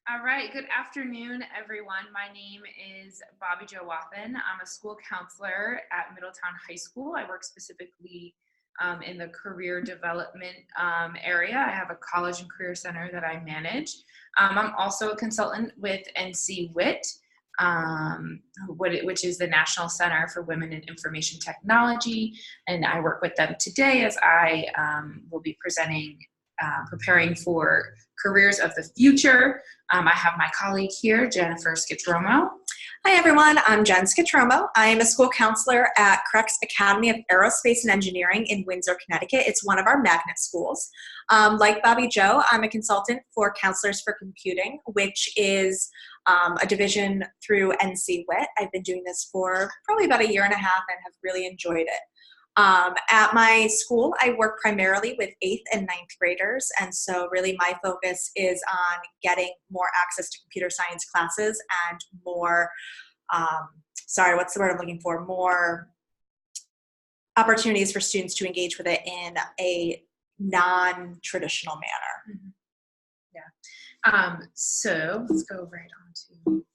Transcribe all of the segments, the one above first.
All right, good afternoon, everyone. My name is Bobbi-Jo Wathen. I'm a school counselor at Middletown High School. I work specifically in the career development area. I have a college and career center that I manage. I'm also a consultant with NCWIT, which is the National Center for Women in Information Technology, and I work with them today as I will be preparing for careers of the future. I have my colleague here, Jennifer Skitromo. Hi everyone, I'm Jen Skitromo. I am a school counselor at Crex Academy of Aerospace and Engineering in Windsor, Connecticut. It's one of our magnet schools. Like Bobbi-Jo, I'm a consultant for Counselors for Computing, which is a division through NCWIT. I've been doing this for probably about a year and a half and have really enjoyed it. At my school, I work primarily with 8th and 9th graders, and so really my focus is on getting more access to computer science classes and more, what's the word I'm looking for? More opportunities for students to engage with it in a non-traditional manner. Mm-hmm. Yeah. So let's go right on to...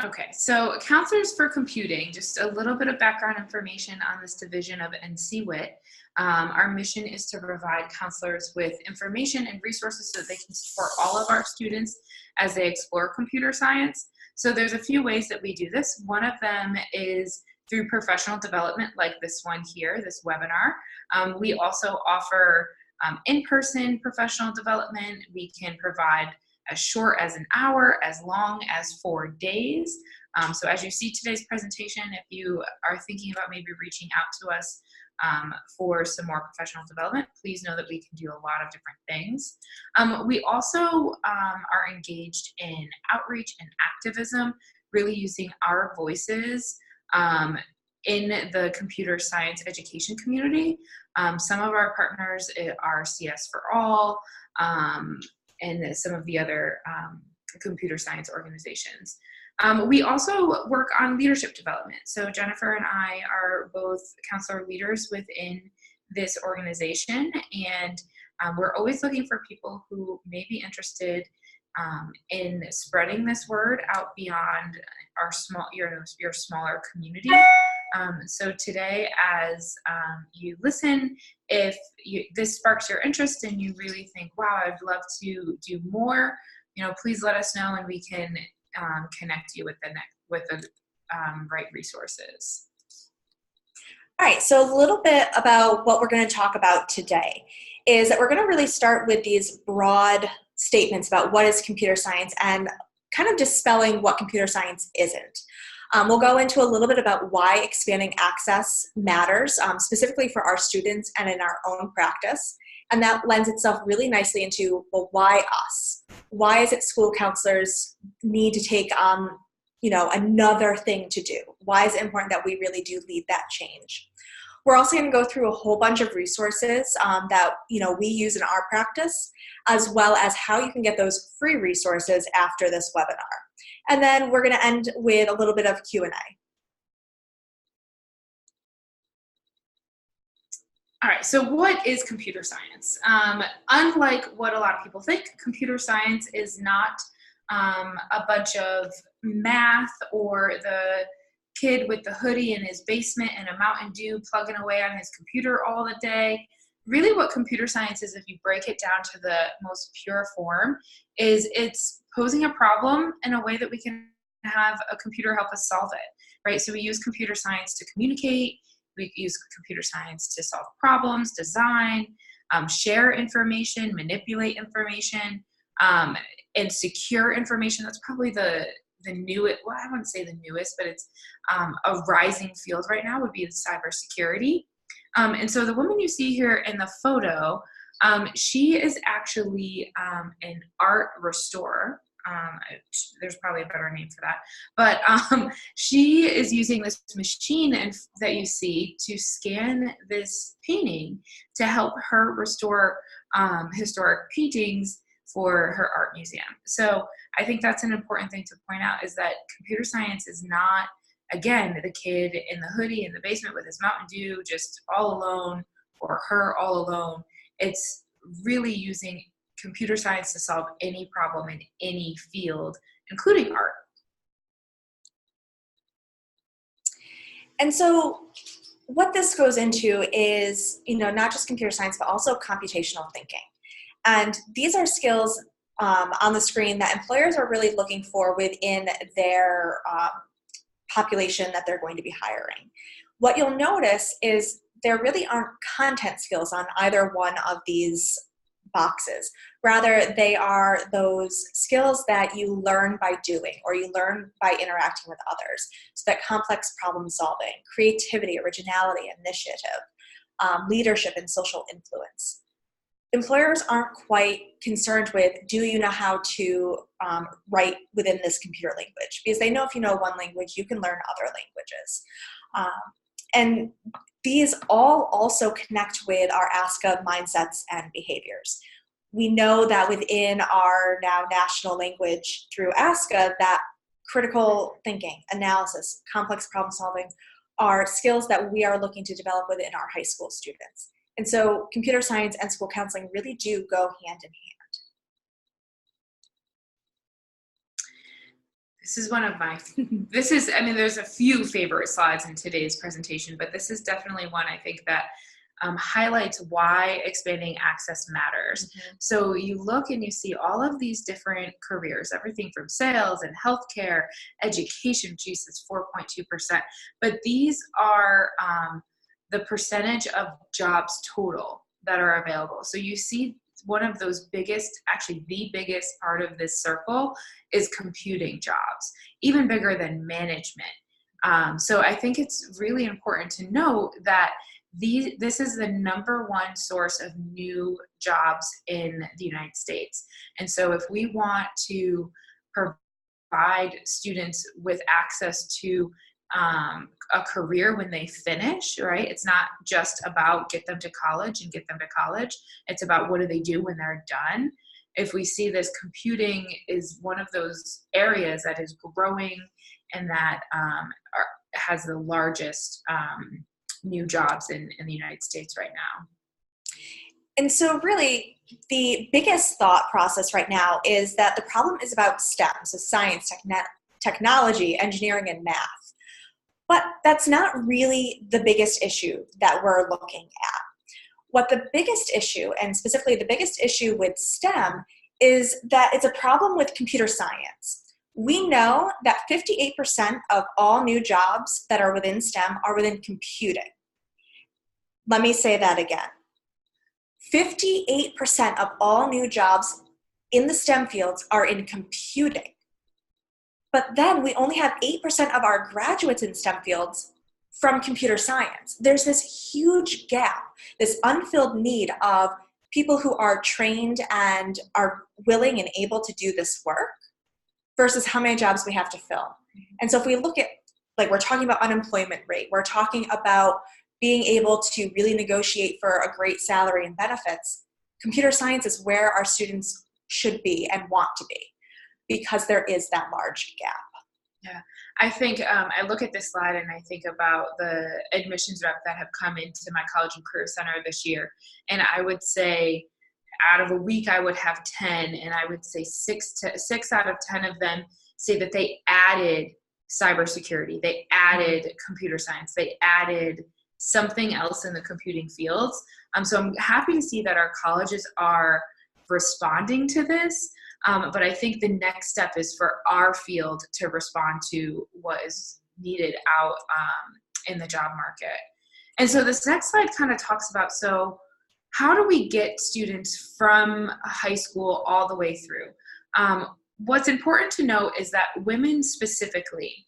Okay, so Counselors for Computing, just a little bit of background information on this division of NCWIT. Our mission is to provide counselors with information and resources so that they can support all of our students as they explore computer science. So there's a few ways that we do this. One of them is through professional development like this one here, this webinar. We also offer in-person professional development. We can provide as short as an hour, as long as 4 days. So as you see today's presentation, if you are thinking about maybe reaching out to us for some more professional development, please know that we can do a lot of different things. We also are engaged in outreach and activism, really using our voices in the computer science education community. Some of our partners are CS for All, and some of the other computer science organizations. We also work on leadership development. So Jennifer and I are both counselor leaders within this organization, and we're always looking for people who may be interested in spreading this word out beyond your smaller community. So today, as you listen, if this sparks your interest and you really think, wow, I'd love to do more, please let us know and we can connect you with the right resources. All right, so a little bit about what we're going to talk about today is that we're going to really start with these broad statements about what is computer science and kind of dispelling what computer science isn't. We'll go into a little bit about why expanding access matters, specifically for our students and in our own practice. And that lends itself really nicely into, well, why us? Why is it school counselors need to take on, another thing to do? Why is it important that we really do lead that change? We're also going to go through a whole bunch of resources that we use in our practice, as well as how you can get those free resources after this webinar. And then we're going to end with a little bit of Q&A. All right, so what is computer science? Unlike what a lot of people think, computer science is not a bunch of math or the kid with the hoodie in his basement and a Mountain Dew plugging away on his computer all the day. Really what computer science is, if you break it down to the most pure form, is it's posing a problem in a way that we can have a computer help us solve it, right? So we use computer science to communicate, we use computer science to solve problems, design, share information, manipulate information, and secure information. That's probably the newest, well, I wouldn't say the newest, but it's a rising field right now would be cybersecurity. And so the woman you see here in the photo, she is actually an art restorer. There's probably a better name for that. But she is using this machine that you see to scan this painting to help her restore historic paintings for her art museum. So I think that's an important thing to point out, is that computer science is not, again, the kid in the hoodie in the basement with his Mountain Dew just all alone, or her all alone. It's really using computer science to solve any problem in any field, including art. And so what this goes into is, not just computer science, but also computational thinking. And these are skills on the screen that employers are really looking for within their population that they're going to be hiring. What you'll notice is there really aren't content skills on either one of these boxes. Rather, they are those skills that you learn by doing, or you learn by interacting with others. So that complex problem solving, creativity, originality, initiative, leadership, and social influence. Employers aren't quite concerned with, do you know how to write within this computer language? Because they know if you know one language, you can learn other languages. And these all also connect with our ASCA mindsets and behaviors. We know that within our now national language through ASCA, that critical thinking, analysis, complex problem solving are skills that we are looking to develop within our high school students. And so computer science and school counseling really do go hand in hand. This is one of my, there's a few favorite slides in today's presentation, but this is definitely one I think that highlights why expanding access matters. Mm-hmm. So you look and you see all of these different careers, everything from sales and healthcare, education, Jesus, 4.2%. But these are the percentage of jobs total that are available. So you see one of those biggest, actually the biggest part of this circle is computing jobs, even bigger than management. So I think it's really important to note that this is the #1 source of new jobs in the United States. And so if we want to provide students with access to a career when they finish, right? It's not just about get them to college and get them to college. It's about what do they do when they're done. If we see this, computing is one of those areas that is growing and that has the largest new jobs in the United States right now. And so really the biggest thought process right now is that the problem is about STEM, so science, technology, engineering, and math. But that's not really the biggest issue that we're looking at. What the biggest issue, and specifically the biggest issue with STEM, is that it's a problem with computer science. We know that 58% of all new jobs that are within STEM are within computing. Let me say that again. 58% of all new jobs in the STEM fields are in computing. But then we only have 8% of our graduates in STEM fields from computer science. There's this huge gap, this unfilled need of people who are trained and are willing and able to do this work versus how many jobs we have to fill. And so if we look at, we're talking about unemployment rate, we're talking about being able to really negotiate for a great salary and benefits, computer science is where our students should be and want to be, because there is that large gap. Yeah, I think I look at this slide and I think about the admissions rep that have come into my College and Career Center this year. And I would say out of a week, I would have 10, and I would say 6 out of 10 of them say that they added cybersecurity, they added computer science, they added something else in the computing fields. So I'm happy to see that our colleges are responding to this. But I think the next step is for our field to respond to what is needed out in the job market. And so this next slide kind of talks about, so how do we get students from high school all the way through? What's important to note is that women specifically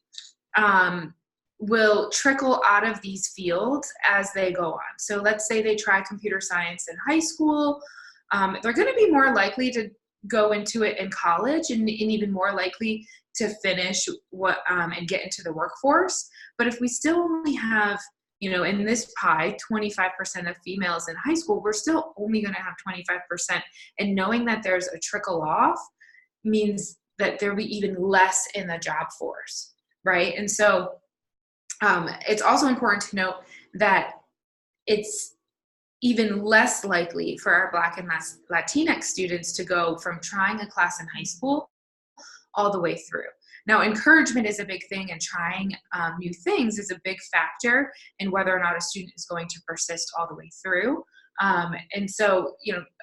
will trickle out of these fields as they go on. So let's say they try computer science in high school. They're going to be more likely to go into it in college and even more likely to finish and get into the workforce. But if we still only have, in this pie, 25% of females in high school, we're still only going to have 25%. And knowing that there's a trickle off means that there'll be even less in the job force, right? And so it's also important to note that it's even less likely for our Black and Latinx students to go from trying a class in high school all the way through. Now, encouragement is a big thing, and trying new things is a big factor in whether or not a student is going to persist all the way through. And so,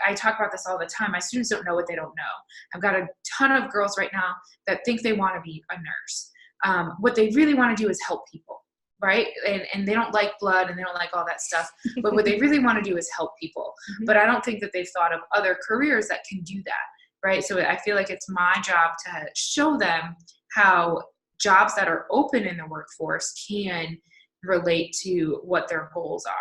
I talk about this all the time. My students don't know what they don't know. I've got a ton of girls right now that think they want to be a nurse. What they really want to do is help people, right? And they don't like blood and they don't like all that stuff. But what they really want to do is help people. Mm-hmm. But I don't think that they've thought of other careers that can do that, right? So I feel like it's my job to show them how jobs that are open in the workforce can relate to what their goals are.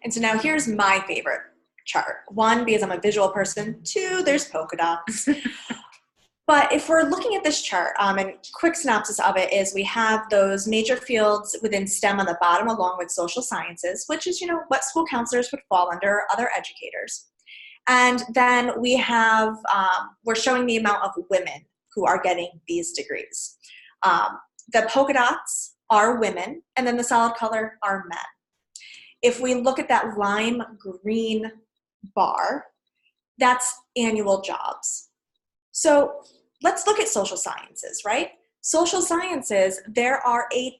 And so now here's my favorite chart. 1, because I'm a visual person. 2, there's polka dots. But if we're looking at this chart, and quick synopsis of it is we have those major fields within STEM on the bottom, along with social sciences, which is, what school counselors would fall under, other educators. And then we have, we're showing the amount of women who are getting these degrees. The polka dots are women, and then the solid color are men. If we look at that lime green bar, that's annual jobs. So let's look at social sciences, right? Social sciences, there are a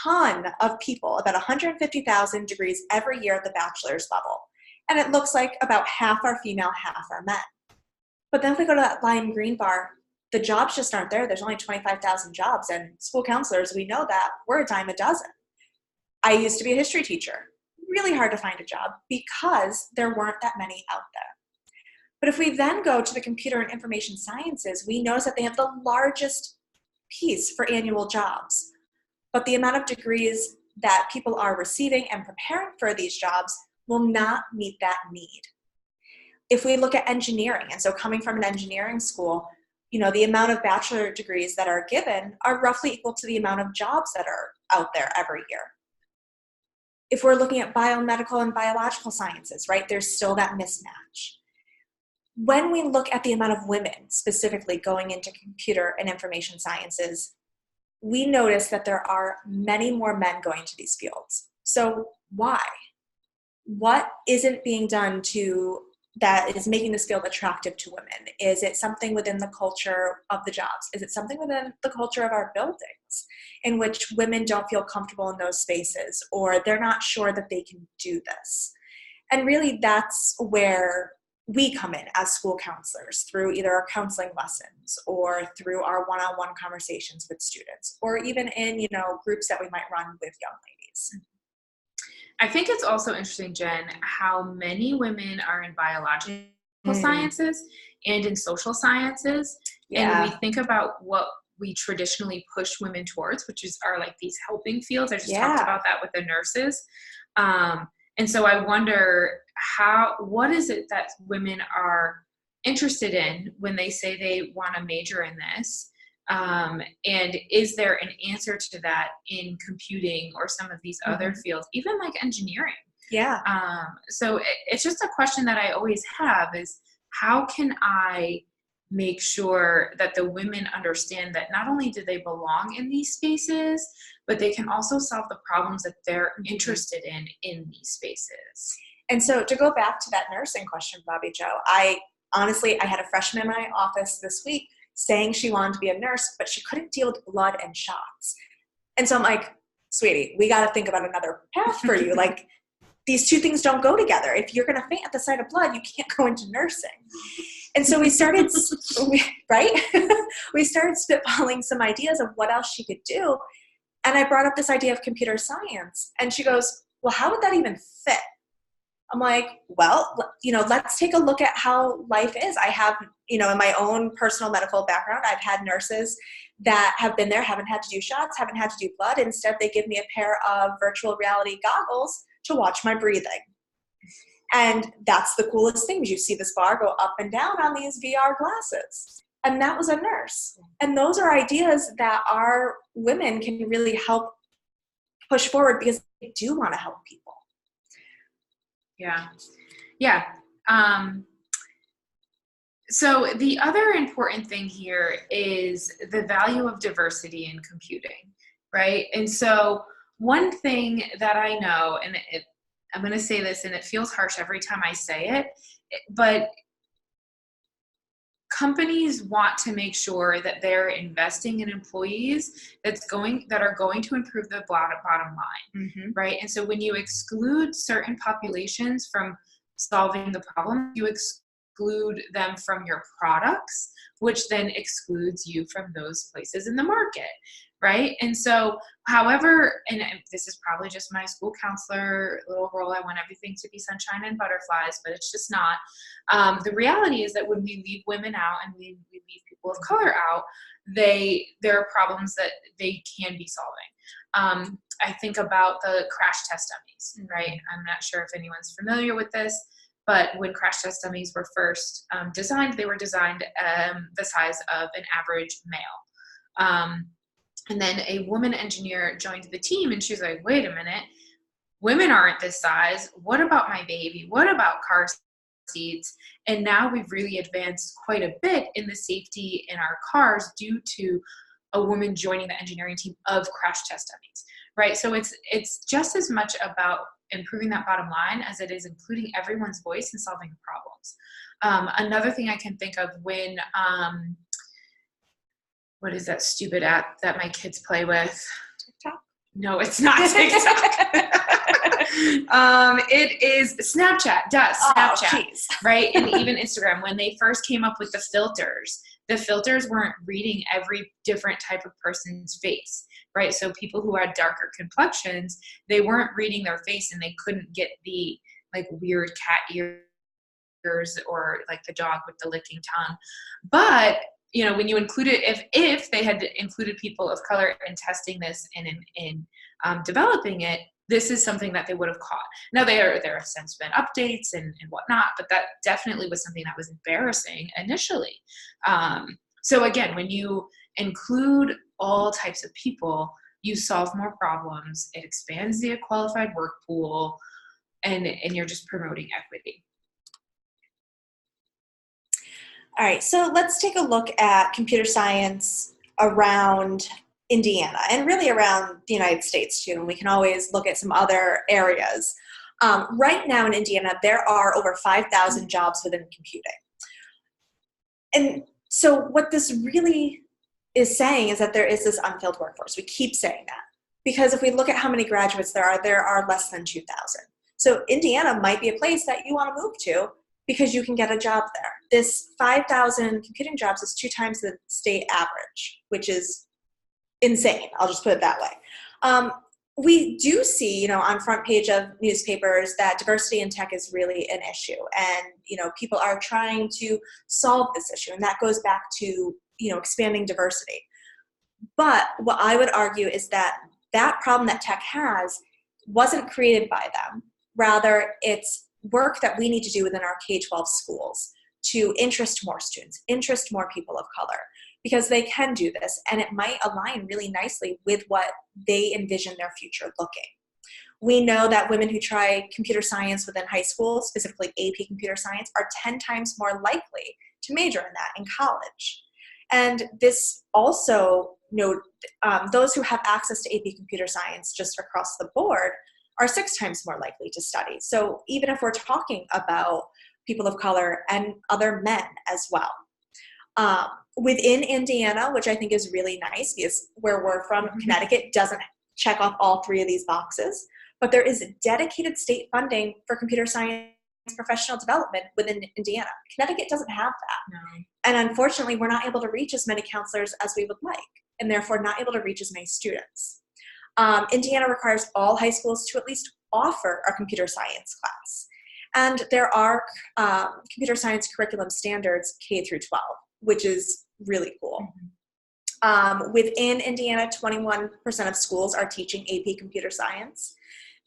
ton of people, about 150,000 degrees every year at the bachelor's level. And it looks like about half are female, half are men. But then if we go to that lime green bar, the jobs just aren't there. There's only 25,000 jobs, and school counselors, we know that, we're a dime a dozen. I used to be a history teacher. Really hard to find a job because there weren't that many out there. But if we then go to the computer and information sciences, we notice that they have the largest piece for annual jobs. But the amount of degrees that people are receiving and preparing for these jobs will not meet that need. If we look at engineering, and so coming from an engineering school, the amount of bachelor degrees that are given are roughly equal to the amount of jobs that are out there every year. If we're looking at biomedical and biological sciences, right, there's still that mismatch. When we look at the amount of women specifically going into computer and information sciences, we notice that there are many more men going to these fields. So why? What isn't being done that is making this field attractive to women? Is it something within the culture of the jobs? Is it something within the culture of our buildings in which women don't feel comfortable in those spaces, or they're not sure that they can do this? And really that's where we come in as school counselors, through either our counseling lessons or through our one-on-one conversations with students, or even in, groups that we might run with young ladies. I think it's also interesting, Jen, how many women are in biological sciences and in social sciences. Yeah. And we think about what we traditionally push women towards, which are like these helping fields. I just talked about that with the nurses. And so I wonder what is it that women are interested in when they say they want to major in this? And is there an answer to that in computing or some of these other fields, even like engineering? Yeah. So it's just a question that I always have is, how can I make sure that the women understand that not only do they belong in these spaces, but they can also solve the problems that they're interested in these spaces? And so to go back to that nursing question, Bobbi-Jo, I had a freshman in my office this week saying she wanted to be a nurse, but she couldn't deal with blood and shots. And so I'm like, sweetie, we got to think about another path for you. Like, these two things don't go together. If you're going to faint at the sight of blood, you can't go into nursing. And so we started, right? We started spitballing some ideas of what else she could do. And I brought up this idea of computer science. And she goes, well, how would that even fit? I'm like, well, let's take a look at how life is. I have, in my own personal medical background, I've had nurses that have been there, haven't had to do shots, haven't had to do blood. Instead, they give me a pair of virtual reality goggles to watch my breathing. And that's the coolest thing, is you see this bar go up and down on these VR glasses. And that was a nurse. And those are ideas that our women can really help push forward, because they do want to help people. Yeah. So the other important thing here is the value of diversity in computing, right? And so one thing that I know, and I'm going to say this, and it feels harsh every time I say it, but companies want to make sure that they're investing in employees that are going to improve the bottom line, right? And so when you exclude certain populations from solving the problem, you exclude them from your products, which then excludes you from those places in the market, right? And so, however, and this is probably just my school counselor little role, I want everything to be sunshine and butterflies, but it's just not. The reality is that when we leave women out and we leave people of color out, there are problems that they can be solving. I think about the crash test dummies, right? I'm not sure if anyone's familiar with this, but when crash test dummies were first designed, they were designed the size of an average male. And then a woman engineer joined the team, and she was like, wait a minute, women aren't this size. What about my baby? What about car seats? And now we've really advanced quite a bit in the safety in our cars due to a woman joining the engineering team of crash test dummies, right? So it's just as much about improving that bottom line as it is including everyone's voice in solving problems. Another thing I can think of when, what is that stupid app that my kids play with? TikTok? No, it's not TikTok. It is Snapchat. Snapchat, right? And even Instagram. When they first came up with the filters weren't reading every different type of person's face, right? So people who had darker complexions, they weren't reading their face, and they couldn't get the like weird cat ears or like the dog with the licking tongue. But you know, when you include it, if they had included people of color in testing this and in developing it, this is something that they would have caught. Now there have since been updates and whatnot, but that definitely was something that was embarrassing initially. So again, when you include all types of people, you solve more problems. It expands the qualified work pool, and you're just promoting equity. All right, so let's take a look at computer science around Indiana and really around the United States too, and we can always look at some other areas. Right now in Indiana, there are over 5,000 jobs within computing. And so what this really is saying is that there is this unfilled workforce. We keep saying that because if we look at how many graduates there are less than 2,000. So Indiana might be a place that you want to move to because you can get a job there. This 5,000 computing jobs is 2 times the state average, which is insane. I'll just put it that way. We do see, you know, on front page of newspapers that diversity in tech is really an issue, and you know, people are trying to solve this issue, and that goes back to, you know, expanding diversity. But what I would argue is that that problem that tech has wasn't created by them. Rather, it's work that we need to do within our K-12 schools to interest more students, interest more people of color, because they can do this, and it might align really nicely with what they envision their future looking. We know that women who try computer science within high school, specifically AP computer science, are 10 times more likely to major in that in college. And this also, you know, those who have access to AP computer science just across the board are 6 times more likely to study. So even if we're talking about people of color and other men as well. Within Indiana, which I think is really nice because where we're from, Connecticut doesn't check off all 3 of these boxes, but there is dedicated state funding for computer science professional development within Indiana. Connecticut doesn't have that. No. And unfortunately, we're not able to reach as many counselors as we would like, and therefore not able to reach as many students. Indiana requires all high schools to at least offer a computer science class. And there are computer science curriculum standards K through 12, which is really cool. Within Indiana, 21% of schools are teaching AP computer science.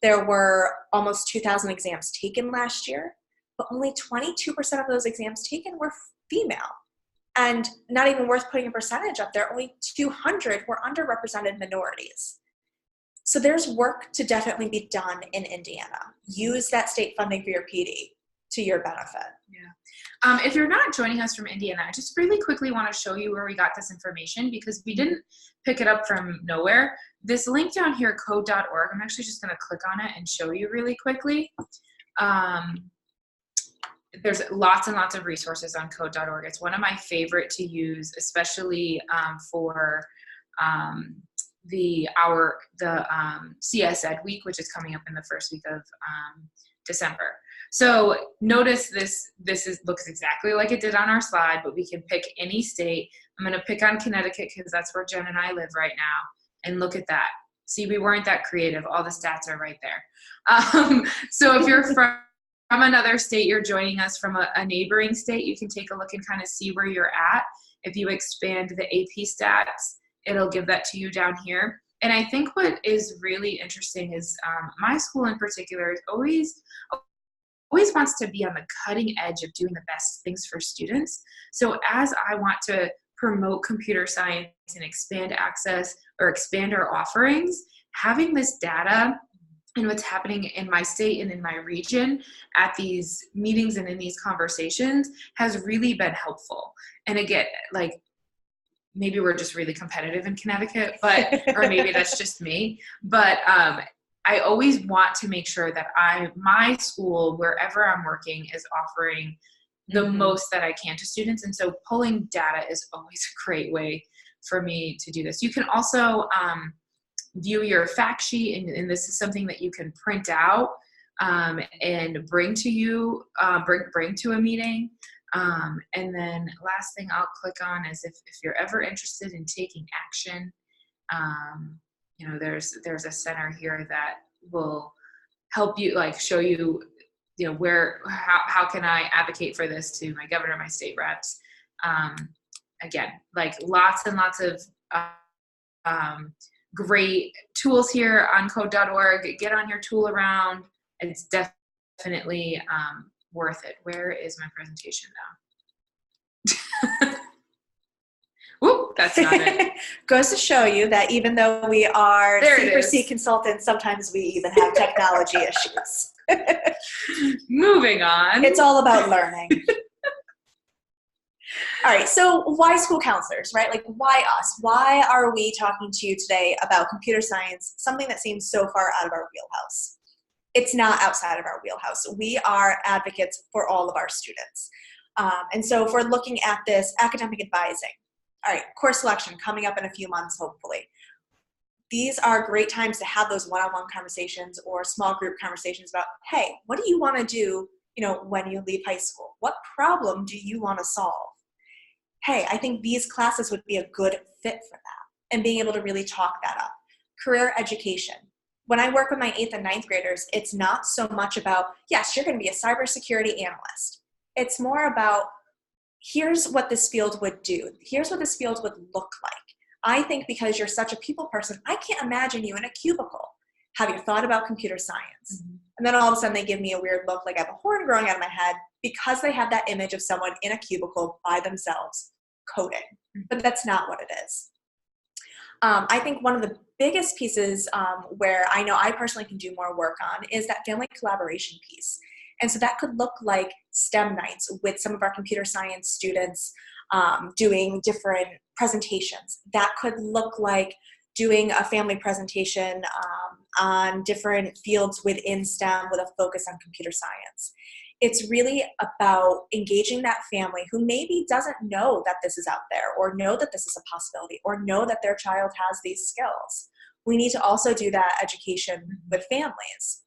There were almost 2,000 exams taken last year, but only 22% of those exams taken were female. And not even worth putting a percentage up there, only 200 were underrepresented minorities. So there's work to definitely be done in Indiana. Use that state funding for your PD to your benefit. Yeah. If you're not joining us from Indiana, I just really quickly want to show you where we got this information because we didn't pick it up from nowhere. This link down here, code.org, I'm actually just going to click on it and show you really quickly. There's lots and lots of resources on code.org. It's one of my favorite to use, especially for the CS Ed week, which is coming up in the first week of December. So notice this looks exactly like it did on our slide, but we can pick any state. I'm going to pick on Connecticut because that's where Jen and I live right now. And look at that. See, we weren't that creative. All the stats are right there. So if you're from another state, you're joining us from a neighboring state, you can take a look and kind of see where you're at. If you expand the AP stats, it'll give that to you down here. And I think what is really interesting is my school in particular is always wants to be on the cutting edge of doing the best things for students. So as I want to promote computer science and expand access or expand our offerings, having this data and what's happening in my state and in my region at these meetings and in these conversations has really been helpful. And again, like, maybe we're just really competitive in Connecticut, but, or maybe that's just me, but I always want to make sure that my school, wherever I'm working, is offering the most that I can to students. And so pulling data is always a great way for me to do this. You can also view your fact sheet, and this is something that you can print out and bring to you, bring to a meeting. And then last thing I'll click on is if you're ever interested in taking action, you know, there's a center here that will help you, like show you, you know, how can I advocate for this to my governor, my state reps. Again, like lots and lots of great tools here on code.org. Get on your tool around. It's definitely worth it. Where is my presentation now? Whoop, that's not it. Goes to show you that even though we are C4C consultants, sometimes we even have technology issues. Moving on. It's all about learning. All right, so why school counselors, right? Like, why us? Why are we talking to you today about computer science, something that seems so far out of our wheelhouse? It's not outside of our wheelhouse. We are advocates for all of our students. And so if we're looking at this academic advising, all right, course selection coming up in a few months, hopefully. These are great times to have those one-on-one conversations or small group conversations about, hey, what do you want to do, you know, when you leave high school? What problem do you want to solve? Hey, I think these classes would be a good fit for that, and being able to really talk that up. Career education. When I work with my 8th and 9th graders, it's not so much about, yes, you're going to be a cybersecurity analyst. It's more about, here's what this field would do. Here's what this field would look like. I think because you're such a people person, I can't imagine you in a cubicle. Have you thought about computer science? Mm-hmm. And then all of a sudden they give me a weird look like I have a horn growing out of my head because they have that image of someone in a cubicle by themselves coding. Mm-hmm. But that's not what it is. I think one of the biggest pieces where I know I personally can do more work on is that family collaboration piece. And so that could look like STEM nights with some of our computer science students doing different presentations. That could look like doing a family presentation on different fields within STEM with a focus on computer science. It's really about engaging that family who maybe doesn't know that this is out there, or know that this is a possibility, or know that their child has these skills. We need to also do that education with families.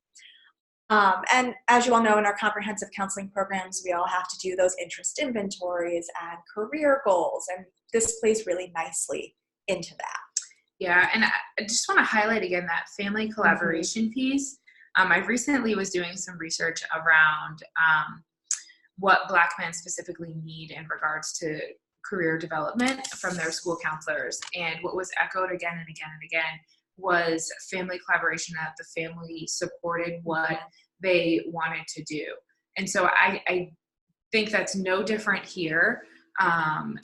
And as you all know, in our comprehensive counseling programs, we all have to do those interest inventories and career goals, and this plays really nicely into that. Yeah, and I just want to highlight again that family collaboration piece. I recently was doing some research around what Black men specifically need in regards to career development from their school counselors. And what was echoed again and again and again was family collaboration, that the family supported what they wanted to do. And so I think that's no different here. And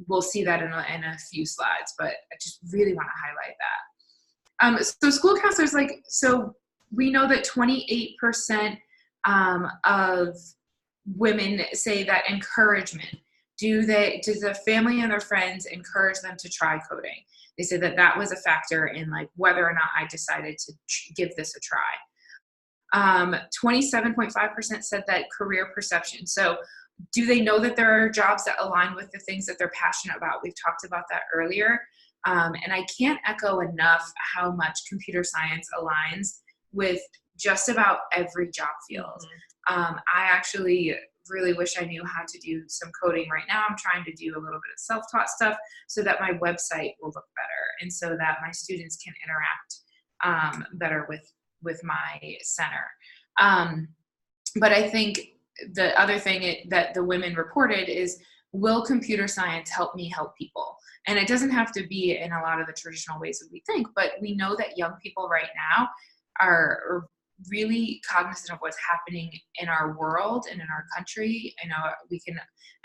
we'll see that in a few slides, but I just really want to highlight that. So school counselors, so we know that 28% of women say that encouragement. Does the family and their friends encourage them to try coding? They said that that was a factor in like whether or not I decided to give this a try. 27.5% said that career perception. So do they know that there are jobs that align with the things that they're passionate about? We've talked about that earlier. And I can't echo enough how much computer science aligns with just about every job field. I actually really wish I knew how to do some coding right now. I'm trying to do a little bit of self-taught stuff so that my website will look better and so that my students can interact better with my center. But I think the other thing that the women reported is, will computer science help me help people? And it doesn't have to be in a lot of the traditional ways that we think, but we know that young people right now are really cognizant of what's happening in our world and in our country.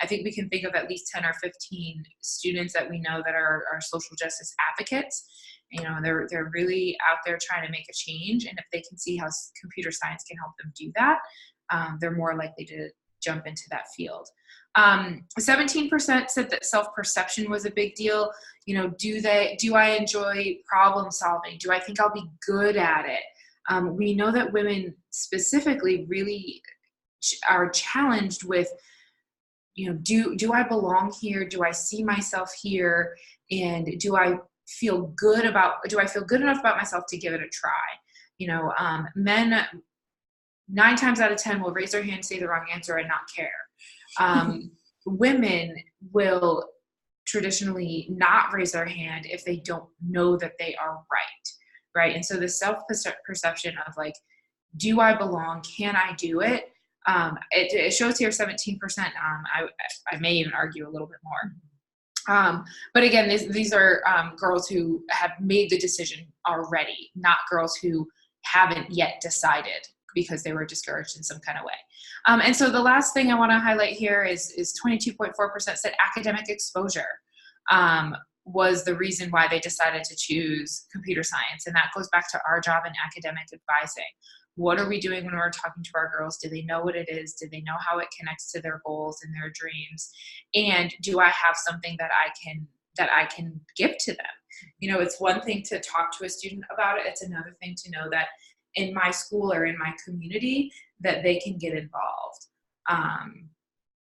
I think we can think of at least 10 or 15 students that we know that are social justice advocates. They're really out there trying to make a change. And if they can see how computer science can help them do that, they're more likely to jump into that field. 17% said that self-perception was a big deal. Do I enjoy problem solving? Do I think I'll be good at it? We know that women specifically really are challenged with, do I belong here? Do I see myself here? And do I feel good enough about myself to give it a try? Men 9 times out of 10 will raise their hand, say the wrong answer, and not care. Women will traditionally not raise their hand if they don't know that they are right? And so the self-perception of like, do I belong? Can I do it? It shows here 17%. I may even argue a little bit more. But again, these are girls who have made the decision already, not girls who haven't yet decided because they were discouraged in some kind of way. And so the last thing I want to highlight here is 22.4% said academic exposure was the reason why they decided to choose computer science. And that goes back to our job in academic advising. What are we doing when we're talking to our girls? Do they know what it is? Do they know how it connects to their goals and their dreams? And do I have something that I can give to them? It's one thing to talk to a student about it. It's another thing to know that in my school or in my community that they can get involved.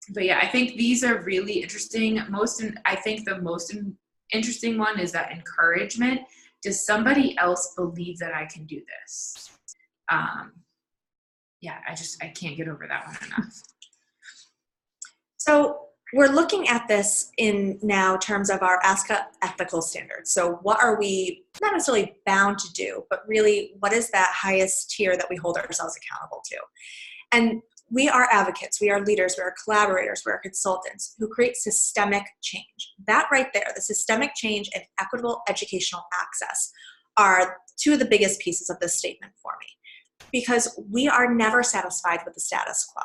But yeah, I think these are really interesting. I think the most interesting one is that encouragement. Does somebody else believe that I can do this? I can't get over that one enough. So we're looking at this in now terms of our ASCA ethical standards. So what are we not necessarily bound to do, but really what is that highest tier that we hold ourselves accountable to? And we are advocates, we are leaders, we are collaborators, we are consultants who create systemic change. That right there, the systemic change and equitable educational access are two of the biggest pieces of this statement for me, because we are never satisfied with the status quo.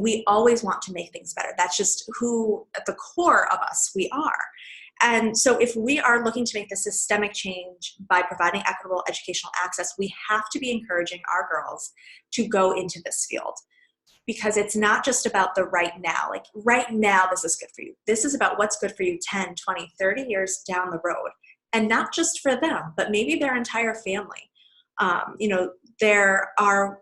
We always want to make things better. That's just who, at the core of us, we are. And so if we are looking to make the systemic change by providing equitable educational access, we have to be encouraging our girls to go into this field. Because it's not just about the right now. Like right now, this is good for you. This is about what's good for you 10, 20, 30 years down the road. And not just for them, but maybe their entire family. There are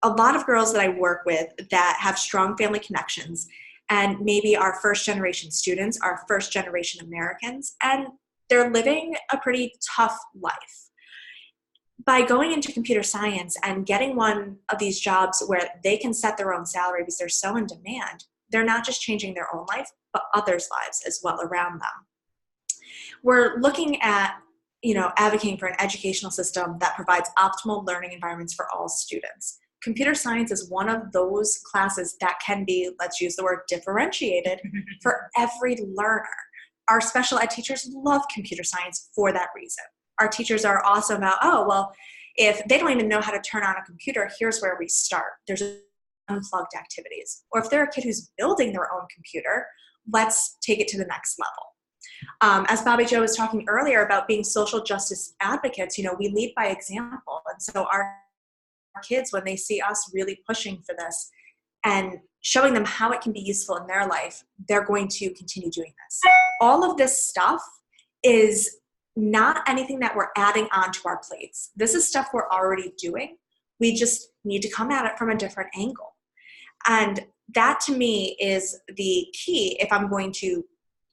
a lot of girls that I work with that have strong family connections and maybe are first generation students, are first generation Americans, and they're living a pretty tough life. By going into computer science and getting one of these jobs where they can set their own salary because they're so in demand, they're not just changing their own life, but others' lives as well around them. We're looking at, advocating for an educational system that provides optimal learning environments for all students. Computer science is one of those classes that can be, let's use the word, differentiated for every learner. Our special ed teachers love computer science for that reason. Our teachers are also about, if they don't even know how to turn on a computer, here's where we start. There's unplugged activities. Or if they're a kid who's building their own computer, let's take it to the next level. As Bobbi-Jo was talking earlier about being social justice advocates, we lead by example. And so our kids, when they see us really pushing for this, and showing them how it can be useful in their life, they're going to continue doing this. All of this stuff is not anything that we're adding onto our plates. This is stuff we're already doing. We just need to come at it from a different angle. And that to me is the key if I'm going to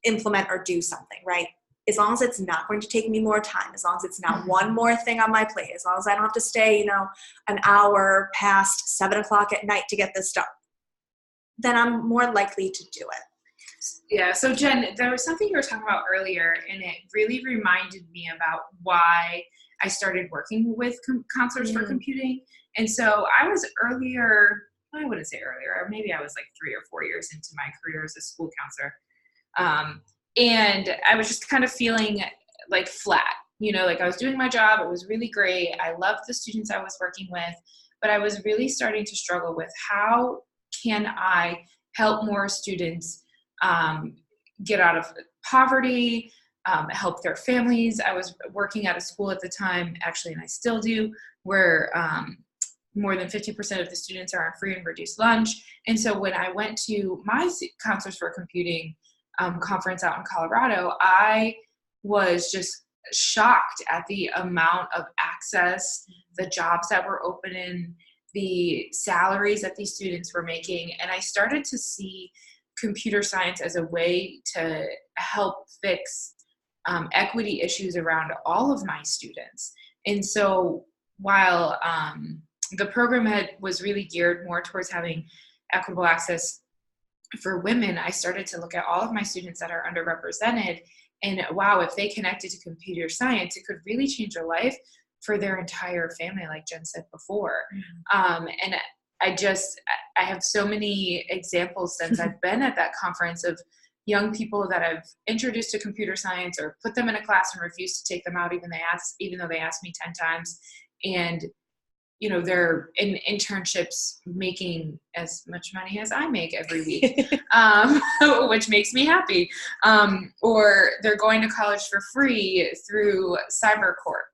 implement or do something, right? As long as it's not going to take me more time, as long as it's not one more thing on my plate, as long as I don't have to stay, an hour past 7 o'clock at night to get this done, then I'm more likely to do it. Yeah. So Jen, there was something you were talking about earlier, and it really reminded me about why I started working with counselors for computing. And so I was earlier, I wouldn't say earlier, maybe I was like 3 or 4 years into my career as a school counselor. And I was just kind of feeling like flat, like I was doing my job. It was really great. I loved the students I was working with, but I was really starting to struggle with how can I help more students get out of poverty, help their families. I was working at a school at the time, actually, and I still do, where more than 50% of the students are on free and reduced lunch. And so when I went to my Counselors for Computing conference out in Colorado, I was just shocked at the amount of access, the jobs that were open in, the salaries that these students were making. And I started to see computer science as a way to help fix equity issues around all of my students. And so while the program was really geared more towards having equitable access for women, I started to look at all of my students that are underrepresented, and wow, if they connected to computer science, it could really change their life for their entire family, like Jen said before. And I have so many examples since I've been at that conference of young people that I've introduced to computer science or put them in a class and refused to take them out even though they asked me 10 times. And they're in internships making as much money as I make every week, which makes me happy. Or they're going to college for free through Cyber Corps.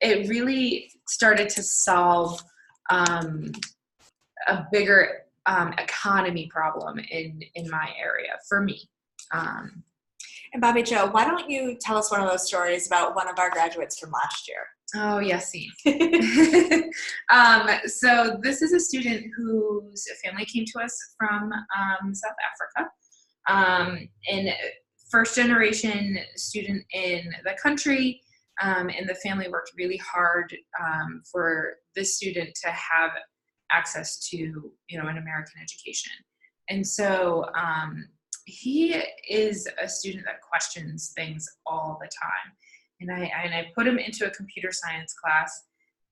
It really started to solve a bigger economy problem in my area for me. And Bobbi-Jo, why don't you tell us one of those stories about one of our graduates from last year? Oh, yes. So this is a student whose family came to us from South Africa, and first generation student in the country, and the family worked really hard for this student to have access to an American education. And so he is a student that questions things all the time. And I put him into a computer science class,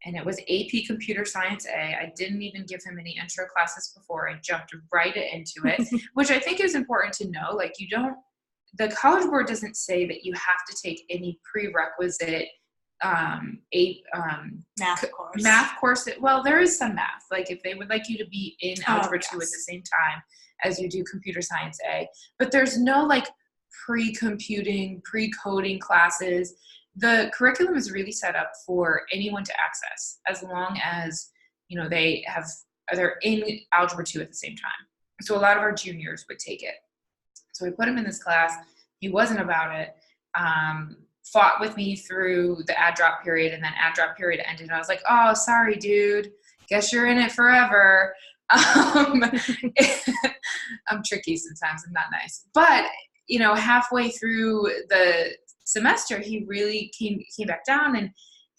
and it was AP Computer Science A. I didn't even give him any intro classes before. I jumped right into it, which I think is important to know. Like, the College Board doesn't say that you have to take any prerequisite math course. Well, there is some math. Like, if they would like you to be in Algebra 2 at the same time as you do Computer Science A, but there's no like pre-computing, pre-coding classes. The curriculum is really set up for anyone to access as long as they're in Algebra 2 at the same time. So a lot of our juniors would take it. So we put him in this class. He wasn't about it. Fought with me through the ad drop period, and then ad drop period ended. And I was like, "Oh, sorry, dude. Guess you're in it forever." I'm tricky sometimes. I'm not nice, but halfway through the semester, he really came back down, and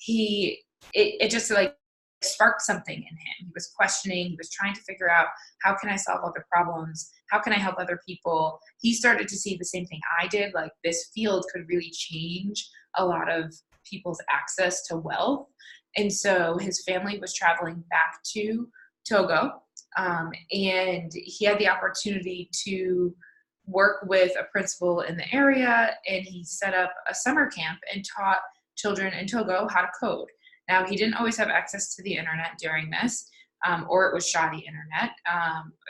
it just like sparked something in him. He was questioning. He was trying to figure out, how can I solve other problems? How can I help other people? He started to see the same thing I did. Like, this field could really change a lot of people's access to wealth. And so his family was traveling back to Togo, and he had the opportunity to work with a principal in the area, and he set up a summer camp and taught children in Togo how to code. Now, he didn't always have access to the internet during this, or it was shoddy internet.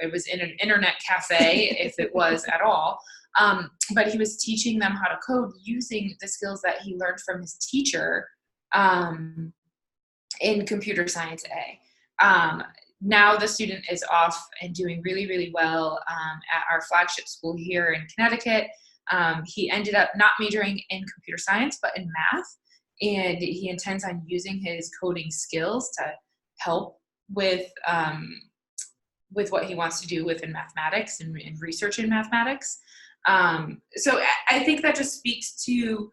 It was in an internet cafe, if it was at all. But he was teaching them how to code using the skills that he learned from his teacher in Computer Science A. now the student is off and doing really, really well at our flagship school here in Connecticut. He ended up not majoring in computer science, but in math. And he intends on using his coding skills to help with what he wants to do within mathematics and research in mathematics. So I think that just speaks to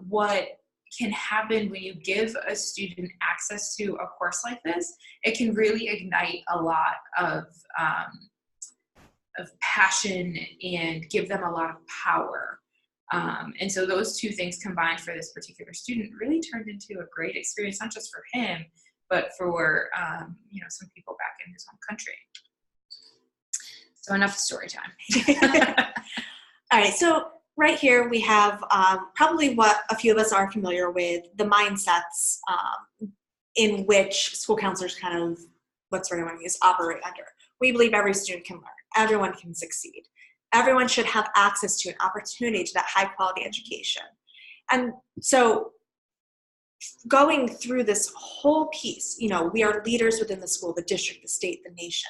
what can happen when you give a student access to a course like this. It can really ignite a lot of passion and give them a lot of power. And so those two things combined for this particular student really turned into a great experience, not just for him, but for some people back in his home country. So enough story time. All right, so right here we have probably what a few of us are familiar with, the mindsets in which school counselors kind of, what's the word I want to use, operate under. We believe every student can learn. Everyone can succeed. Everyone should have access to an opportunity to that high quality education. And so going through this whole piece, we are leaders within the school, the district, the state, the nation.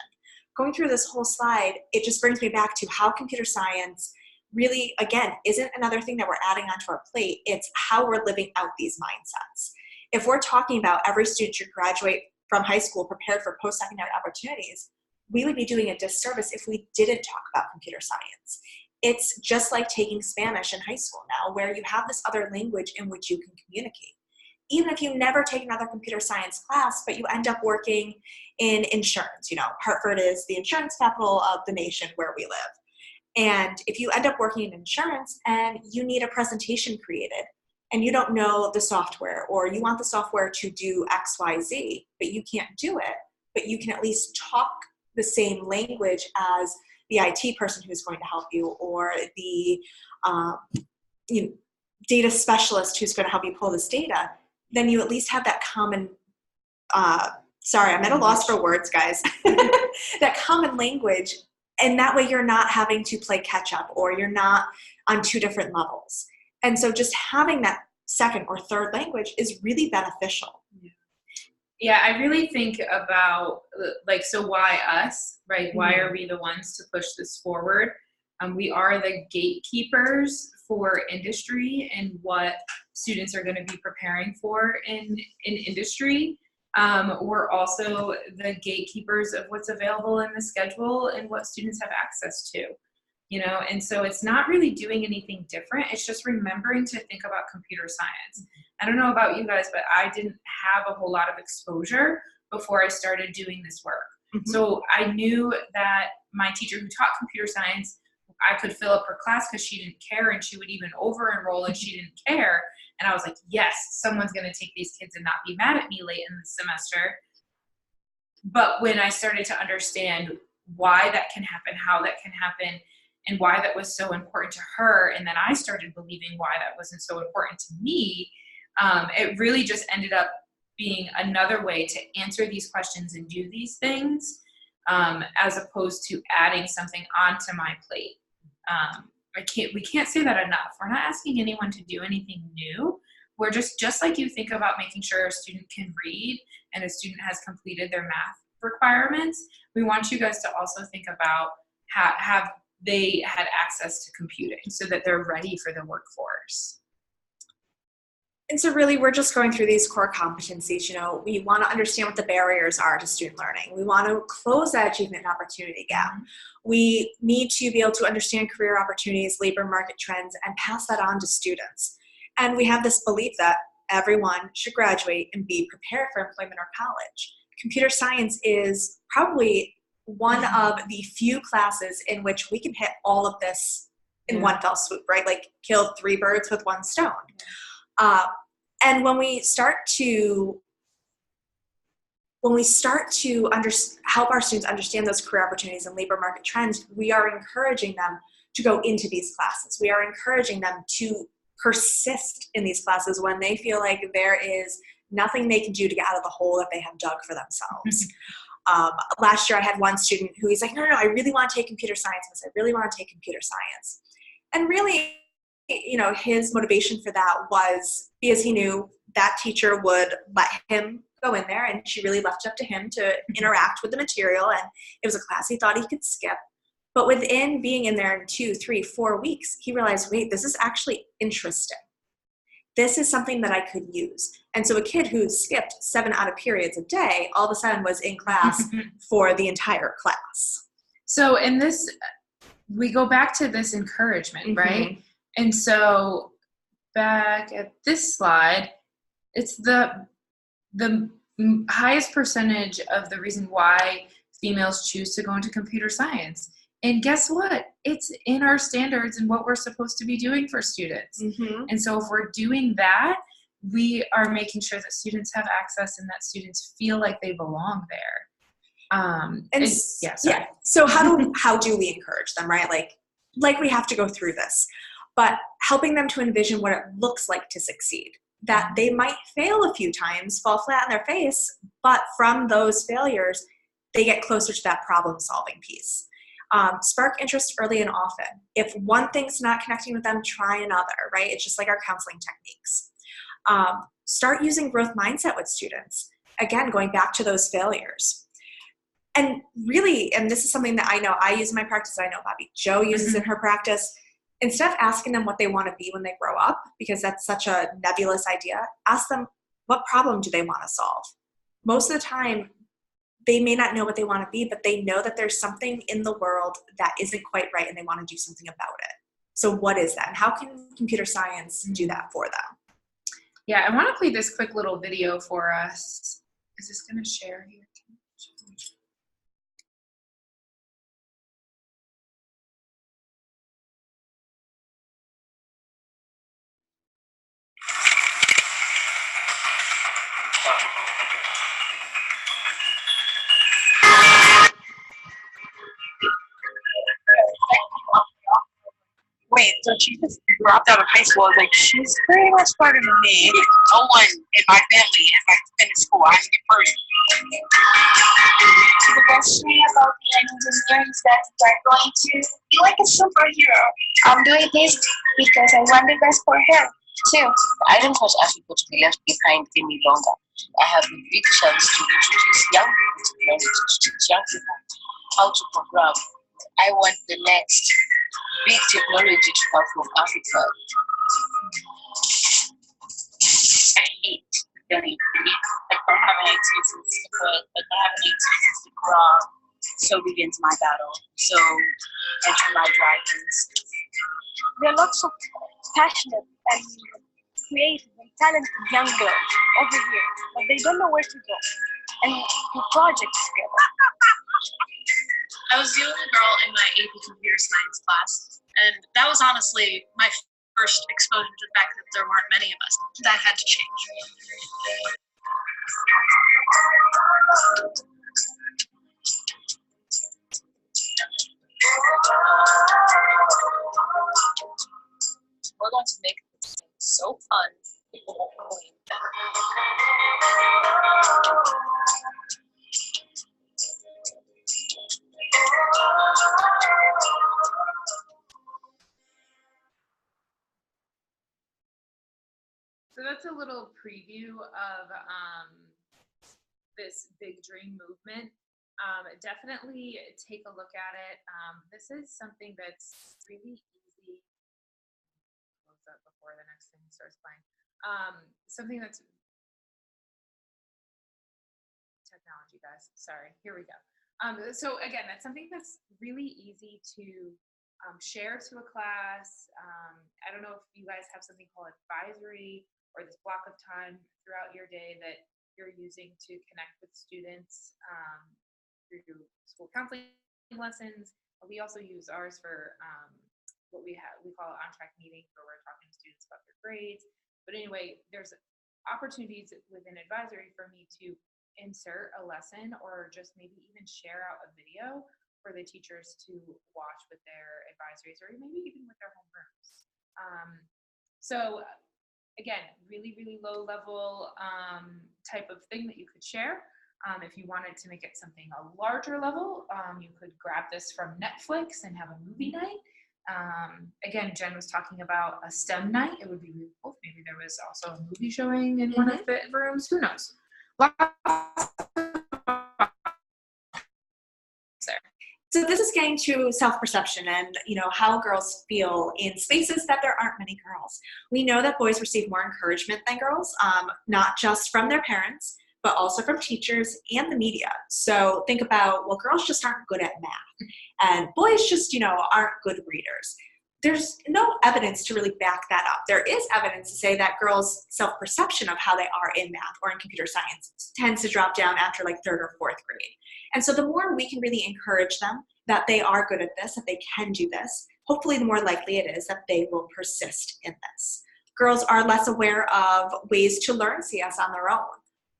Going through this whole slide, it just brings me back to how computer science really, again, isn't another thing that we're adding onto our plate. It's how we're living out these mindsets. If we're talking about every student should graduate from high school prepared for post-secondary opportunities, we would be doing a disservice if we didn't talk about computer science. It's just like taking Spanish in high school now, where you have this other language in which you can communicate. Even if you never take another computer science class, but you end up working in insurance. Hartford is the insurance capital of the nation where we live. And if you end up working in insurance and you need a presentation created and you don't know the software, or you want the software to do X, Y, Z, but you can't do it, but you can at least talk the same language as the IT person who's going to help you, or the data specialist who's going to help you pull this data, then you at least have that common, sorry, I'm at a loss for words, guys, that common language. And that way you're not having to play catch up, or you're not on two different levels. And so just having that second or third language is really beneficial. Yeah, I really think about, so why us, right? Mm-hmm. Why are we the ones to push this forward? We are the gatekeepers for industry and what students are going to be preparing for in industry. We're also the gatekeepers of what's available in the schedule and what students have access to, and so it's not really doing anything different. It's just remembering to think about computer science. I don't know about you guys, but I didn't have a whole lot of exposure before I started doing this work. Mm-hmm. So I knew that my teacher who taught computer science, I could fill up her class because she didn't care, and she would even over-enroll and she didn't care. And I was like, yes, someone's going to take these kids and not be mad at me late in the semester. But when I started to understand why that can happen, how that can happen, and why that was so important to her, and then I started believing why that wasn't so important to me, it really just ended up being another way to answer these questions and do these things, as opposed to adding something onto my plate. We can't say that enough. We're not asking anyone to do anything new. We're just like you think about making sure a student can read and a student has completed their math requirements. We want you guys to also think about have they had access to computing so that they're ready for the workforce. And so really, we're just going through these core competencies. We want to understand what the barriers are to student learning. We want to close that achievement and opportunity gap. We need to be able to understand career opportunities, labor market trends, and pass that on to students. And we have this belief that everyone should graduate and be prepared for employment or college. Computer science is probably one of the few classes in which we can hit all of this in one fell swoop, right? Like kill 3 birds with 1 stone. And when we start to help our students understand those career opportunities and labor market trends, we are encouraging them to go into these classes. We are encouraging them to persist in these classes when they feel like there is nothing they can do to get out of the hole that they have dug for themselves. Last year I had one student who he's like, no, I really want to take computer science. I really want to take computer science. And really, his motivation for that was because he knew that teacher would let him go in there, and she really left it up to him to interact with the material, and it was a class he thought he could skip. But within being in there in 2, 3, 4 weeks, he realized, wait, this is actually interesting. This is something that I could use. And so a kid who skipped 7 out of periods a day, all of a sudden was in class for the entire class. So in this, we go back to this encouragement, right? And so back at this slide, it's the highest percentage of the reason why females choose to go into computer science. And guess what? It's in our standards and what we're supposed to be doing for students. And so if we're doing that, we are making sure that students have access and that students feel like they belong there. So how do we encourage them, right? Like we have to go through this, but helping them to envision what it looks like to succeed. That they might fail a few times, fall flat on their face, but from those failures, they get closer to that problem-solving piece. Spark interest early and often. If one thing's not connecting with them, try another, right? It's just like our counseling techniques. Start using growth mindset with students. Again, going back to those failures. And really, and this is something that I know I use in my practice, I know Bobbi-Jo uses in her practice, instead of asking them what they want to be when they grow up, because that's such a nebulous idea, ask them, what problem do they want to solve? Most of the time, they may not know what they want to be, but they know that there's something in the world that isn't quite right and they want to do something about it. So what is that? And how can computer science do that for them? Yeah, I want to play this quick little video for us. Is this going to share here? Wait, so she just dropped out of high school. I was like, she's pretty much smarter than me. No one in my family is like finished school. I'm the first. The best thing about the engineer is that you're going to be like a superhero. I'm doing this because I want the best for him too. I don't want people to be left behind any longer. I have a big chance to introduce young people to technology, to teach young people how to program. I want the next big technology to come from Africa. I hate really, like I don't have any excuses to quit, like I have any excuses to crawl. So begins my battle. So enter my dragons. There are lots of passionate and creative and talented young girls over here, but they don't know where to go and do projects together. I was the only girl in my AP computer science class, and that was honestly my first exposure to the fact that there weren't many of us. That had to change. We're going to make this thing so fun, people won't believe that. So that's a little preview of this big dream movement. Definitely take a look at it. This is something that's really easy. Close that before the next thing starts playing. Something that's technology, guys. Sorry, here we go. So again, that's something that's really easy to share to a class. I don't know if you guys have something called advisory or this block of time throughout your day that you're using to connect with students through school counseling lessons. We also use ours for what we call on-track meetings, where we're talking to students about their grades. But anyway, there's opportunities within advisory for me to insert a lesson or just maybe even share out a video for the teachers to watch with their advisories or maybe even with their homerooms. So again, really, really low level type of thing that you could share. If you wanted to make it something a larger level, you could grab this from Netflix and have a movie night. Again, Jen was talking about a STEM night. It would be really cool. Maybe there was also a movie showing in one of the rooms. Who knows? So this is getting to self-perception and, you know, how girls feel in spaces that there aren't many girls. We know that boys receive more encouragement than girls, not just from their parents, but also from teachers and the media. So think about, well, girls just aren't good at math, and boys just, you know, aren't good readers. There's no evidence to really back that up. There is evidence to say that girls' self-perception of how they are in math or in computer science tends to drop down after like 3rd or 4th grade. And so the more we can really encourage them that they are good at this, that they can do this, hopefully the more likely it is that they will persist in this. Girls are less aware of ways to learn CS on their own,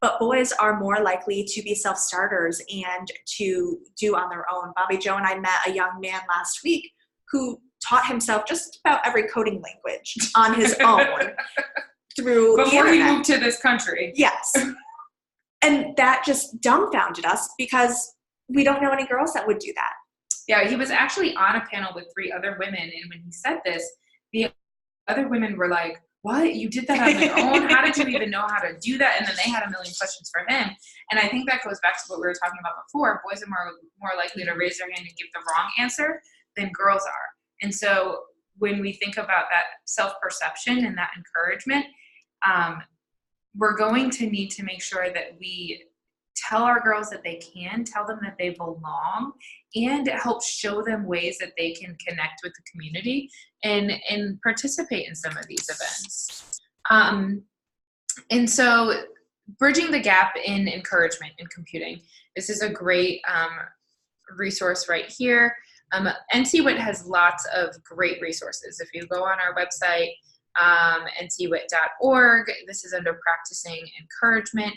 but boys are more likely to be self-starters and to do on their own. Bobbi-Jo and I met a young man last week who taught himself just about every coding language on his own through the Before he internet. moved to this country. Yes. And that just dumbfounded us because we don't know any girls that would do that. Yeah, he was actually on a panel with 3 other women, and when he said this, the other women were like, what? You did that on your own? How did you even know how to do that? And then they had a million questions for him. And I think that goes back to what we were talking about before. Boys are more likely to raise their hand and give the wrong answer than girls are. And so when we think about that self-perception and that encouragement, we're going to need to make sure that we tell our girls that they can, tell them that they belong, and help show them ways that they can connect with the community and participate in some of these events. And so bridging the gap in encouragement in computing. This is a great resource right here. NCWIT has lots of great resources. If you go on our website, ncwit.org, this is under practicing encouragement.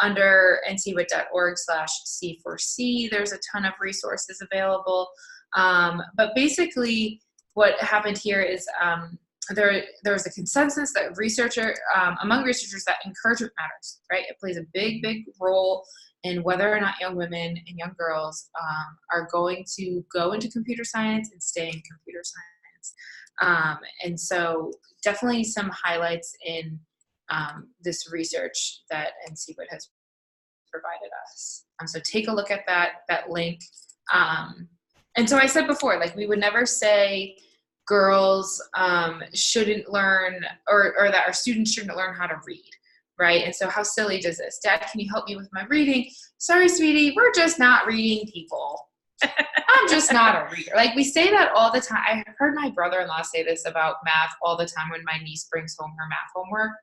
Under ncwit.org/C4C, there's a ton of resources available. But basically what happened here is there was a consensus that among researchers that encouragement matters, right? It plays a big, big role in whether or not young women and young girls are going to go into computer science and stay in computer science. And so definitely some highlights in this research that NCWIT has provided us. So take a look at that link. And so I said before, like, we would never say girls shouldn't learn or that our students shouldn't learn how to read, right? And so how silly does this? Dad, can you help me with my reading? Sorry, sweetie, we're just not reading people. I'm just not a reader. Like, we say that all the time. I heard my brother-in-law say this about math all the time when my niece brings home her math homework.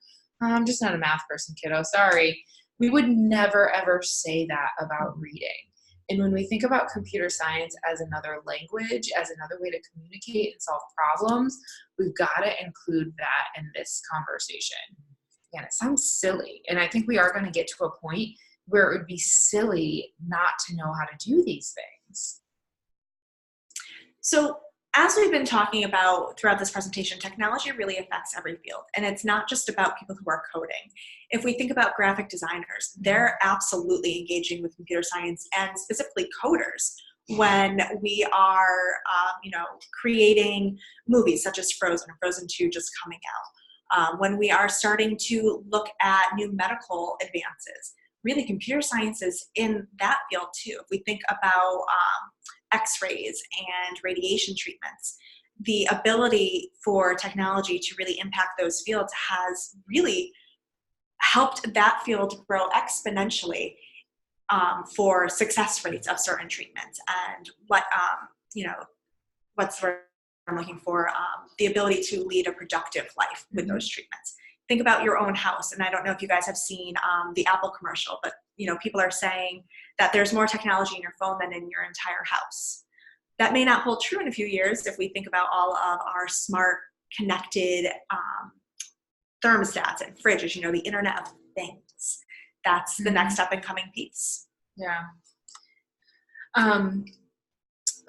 I'm just not a math person, kiddo. Sorry. We would never, ever say that about reading. And when we think about computer science as another language, as another way to communicate and solve problems, we've got to include that in this conversation. Again, it sounds silly. And I think we are going to get to a point where it would be silly not to know how to do these things. So as we've been talking about throughout this presentation, technology really affects every field. And it's not just about people who are coding. If we think about graphic designers, they're absolutely engaging with computer science and specifically coders when we are creating movies such as Frozen or Frozen 2 just coming out. When we are starting to look at new medical advances, really computer science is in that field too. If we think about x-rays and radiation treatments, the ability for technology to really impact those fields has really helped that field grow exponentially for success rates of certain treatments. And what's the word I'm looking for? The ability to lead a productive life with those treatments. Think about your own house. And I don't know if you guys have seen the Apple commercial, but people are saying that there's more technology in your phone than in your entire house. That may not hold true in a few years if we think about all of our smart connected thermostats and fridges, the Internet of Things. That's the next up and coming piece. Yeah.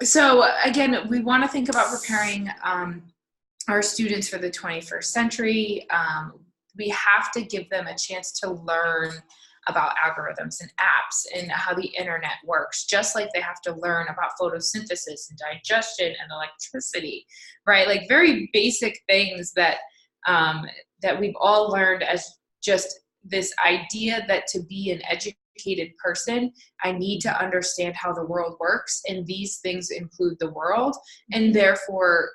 So again, we want to think about preparing our students for the 21st century. We have to give them a chance to learn about algorithms and apps and how the internet works, just like they have to learn about photosynthesis and digestion and electricity, right? Like very basic things that that we've all learned as just this idea that to be an educated person, I need to understand how the world works, and these things include the world, and therefore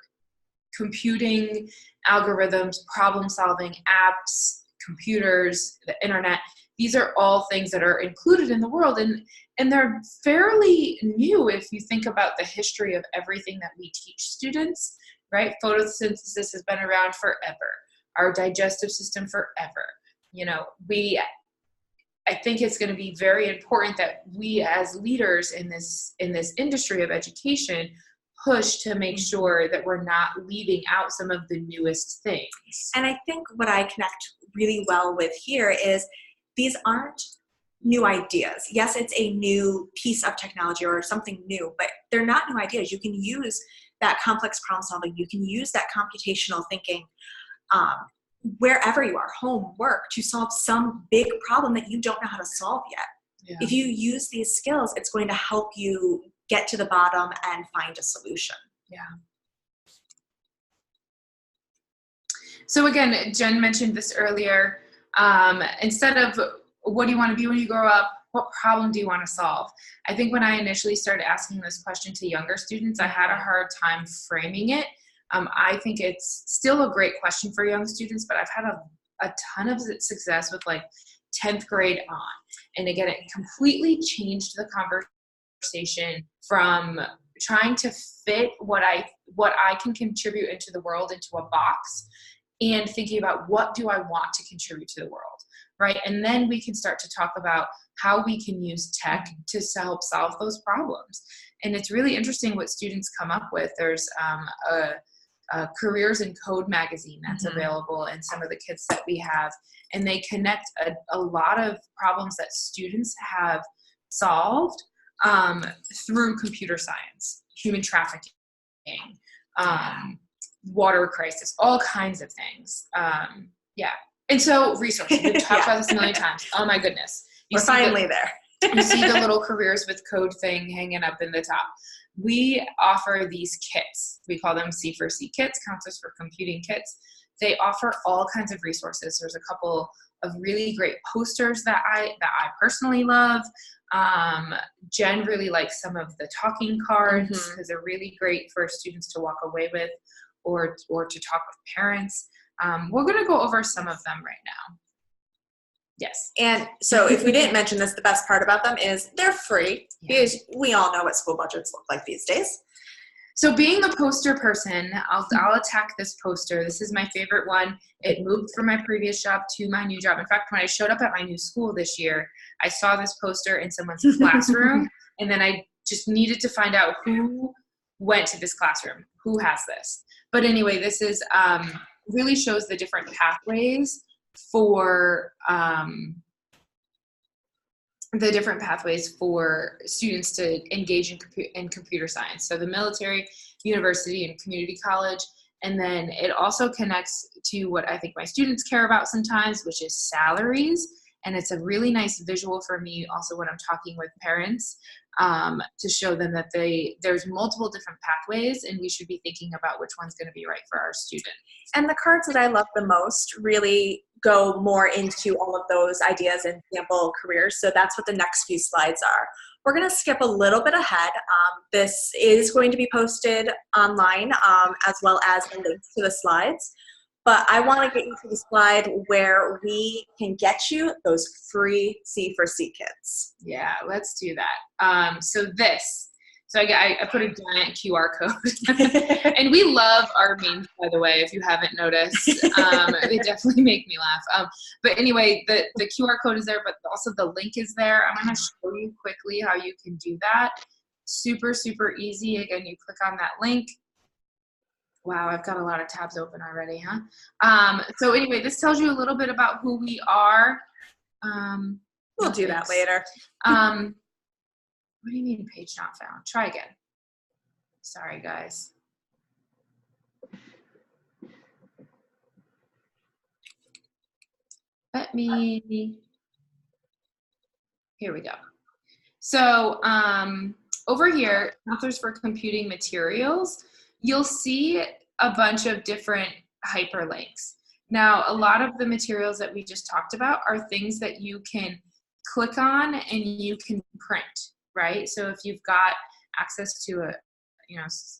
computing, algorithms, problem solving, apps, computers, the internet, these are all things that are included in the world, and they're fairly new if you think about the history of everything that we teach students, right? Photosynthesis has been around forever, our digestive system forever. You know, I think it's going to be very important that we as leaders in this industry of education push to make sure that we're not leaving out some of the newest things. And I think what I connect really well with here is these aren't new ideas. Yes, it's a new piece of technology or something new, but they're not new ideas. You can use that complex problem solving. You can use that computational thinking wherever you are, home, work, to solve some big problem that you don't know how to solve yet. Yeah. If you use these skills, it's going to help you get to the bottom and find a solution. Yeah. So again, Jen mentioned this earlier. Instead of what do you want to be when you grow up, what problem do you want to solve? I think when I initially started asking this question to younger students, I had a hard time framing it. I think it's still a great question for young students, but I've had a ton of success with like 10th grade on. And again, it completely changed the conversation from trying to fit what I can contribute into the world into a box, and thinking about what do I want to contribute to the world, right? And then we can start to talk about how we can use tech to help solve those problems. And it's really interesting what students come up with. There's a Careers in Code magazine that's available, and some of the kits that we have, and they connect a lot of problems that students have solved through computer science, human trafficking, water crisis, all kinds of things. Yeah. And so resources, we've talked about this a million times. Oh my goodness. We're finally there. You see the little Careers with Code thing hanging up in the top. We offer these kits. We call them C4C kits, Counselors for Computing kits. They offer all kinds of resources. There's a couple of really great posters that I personally love. Jen really likes some of the talking cards because they're really great for students to walk away with, or to talk with parents. We're going to go over some of them right now. Yes. And so if we didn't mention this, the best part about them is they're free, because we all know what school budgets look like these days. So being the poster person, I'll attack this poster. This is my favorite one. It moved from my previous job to my new job. In fact, when I showed up at my new school this year, I saw this poster in someone's classroom, and then I just needed to find out who went to this classroom, who has this. But anyway, this is really shows the different pathways for students to engage in computer science. So the military, university, and community college. And then it also connects to what I think my students care about sometimes, which is salaries. And it's a really nice visual for me also when I'm talking with parents, to show them that there's multiple different pathways, and we should be thinking about which one's going to be right for our student. And the cards that I love the most really go more into all of those ideas and sample careers. So that's what the next few slides are. We're going to skip a little bit ahead. This is going to be posted online, as well as the links to the slides. But I want to get you to the slide where we can get you those free C4C kits. Yeah, let's do that. So I put a giant QR code. And we love our memes, by the way, if you haven't noticed. They definitely make me laugh. But anyway, the QR code is there, but also the link is there. I'm going to show you quickly how you can do that. Super, super easy. Again, you click on that link. Wow, I've got a lot of tabs open already, huh? So anyway, this tells you a little bit about who we are. We'll do that later. What do you mean page not found? Try again. Sorry, guys. Here we go. So over here, Counselors for Computing Materials, you'll see a bunch of different hyperlinks. Now, a lot of the materials that we just talked about are things that you can click on and you can print, right? So if you've got access to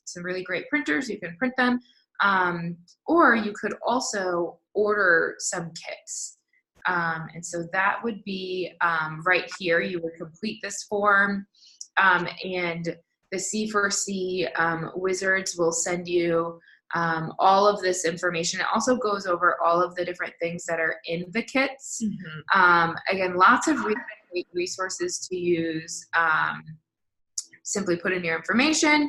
some really great printers, you can print them. Or you could also order some kits. And so that would be right here. You would complete this form, and the C4C wizards will send you all of this information. It also goes over all of the different things that are in the kits. Again, lots of really great resources to use. Simply put in your information,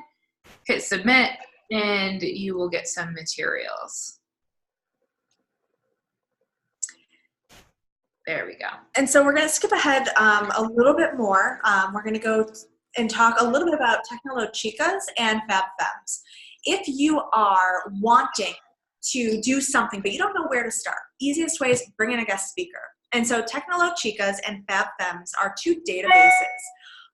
hit submit, and you will get some materials. There we go. And so we're going to skip ahead a little bit more. We're going to go and talk a little bit about Tecnolochicas and Fab Femmes. If you are wanting to do something, but you don't know where to start, easiest way is bring in a guest speaker. And so Tecnolochicas and Fab Femmes are two databases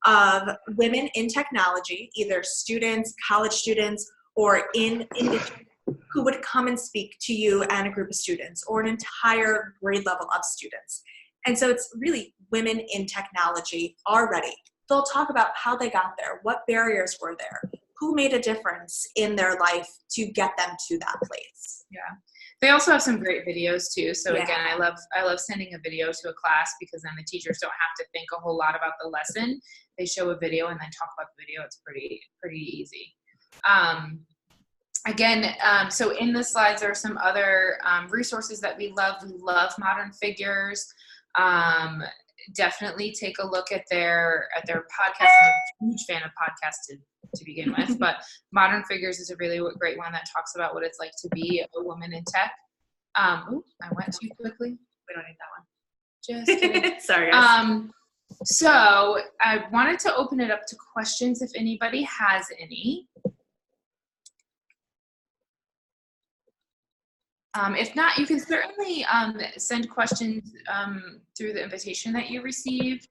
of women in technology, either students, college students, or in industry, who would come and speak to you and a group of students or an entire grade level of students. And so it's really women in technology already. They'll talk about how they got there, what barriers were there, who made a difference in their life to get them to that place. Yeah. They also have some great videos too. So Yeah. again, I love sending a video to a class because then the teachers don't have to think a whole lot about the lesson. They show a video and then talk about the video. It's pretty easy. So in the slides there are some other resources that we love. We love Modern Figures. Definitely take a look at their podcast. I'm a huge fan of podcasts to begin with, but Modern Figures is a really great one that talks about what it's like to be a woman in tech. I went too quickly. We don't need that one. Just kidding. Sorry, guys. So I wanted to open it up to questions if anybody has any. If not, you can certainly send questions through the invitation that you received.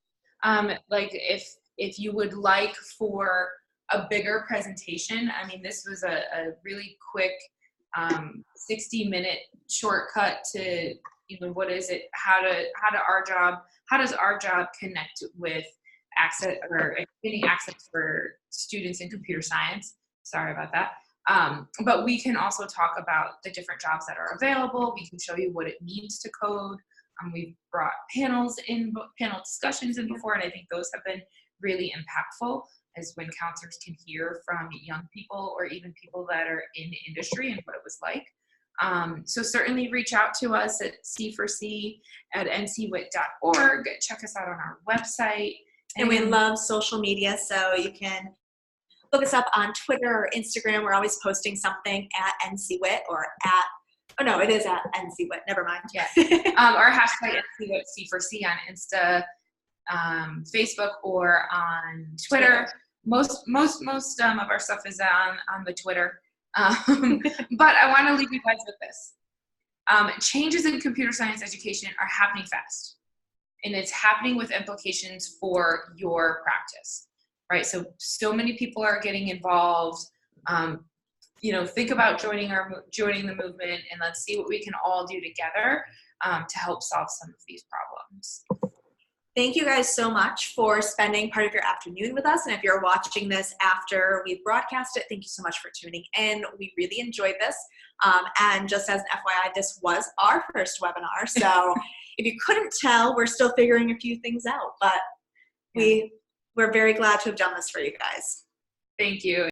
Like if you would like for a bigger presentation, I mean, this was a really quick 60-minute shortcut to what is it? How does our job connect with access or getting access for students in computer science? Sorry about that. But we can also talk about the different jobs that are available. We can show you what it means to code. We've brought panel discussions in before, and I think those have been really impactful, as when counselors can hear from young people or even people that are in industry and what it was like. So certainly reach out to us at c4c@ncwit.org. Check us out on our website. And we love social media, so you can look us up on Twitter or Instagram. We're always posting something at NCWIT or it is at NCWIT. Never mind. Yeah. Our hashtag NCWIT C4C on Insta, Facebook, or on Twitter. Most of our stuff is on the Twitter. But I want to leave you guys with this. Changes in computer science education are happening fast, and it's happening with implications for your practice. Right, so many people are getting involved. Think about joining the movement, and let's see what we can all do together to help solve some of these problems. Thank you guys so much for spending part of your afternoon with us. And if you're watching this after we broadcast it, thank you so much for tuning in. We really enjoyed this. And just as an FYI, this was our first webinar. So if you couldn't tell, we're still figuring a few things out, but we're very glad to have done this for you guys. Thank you.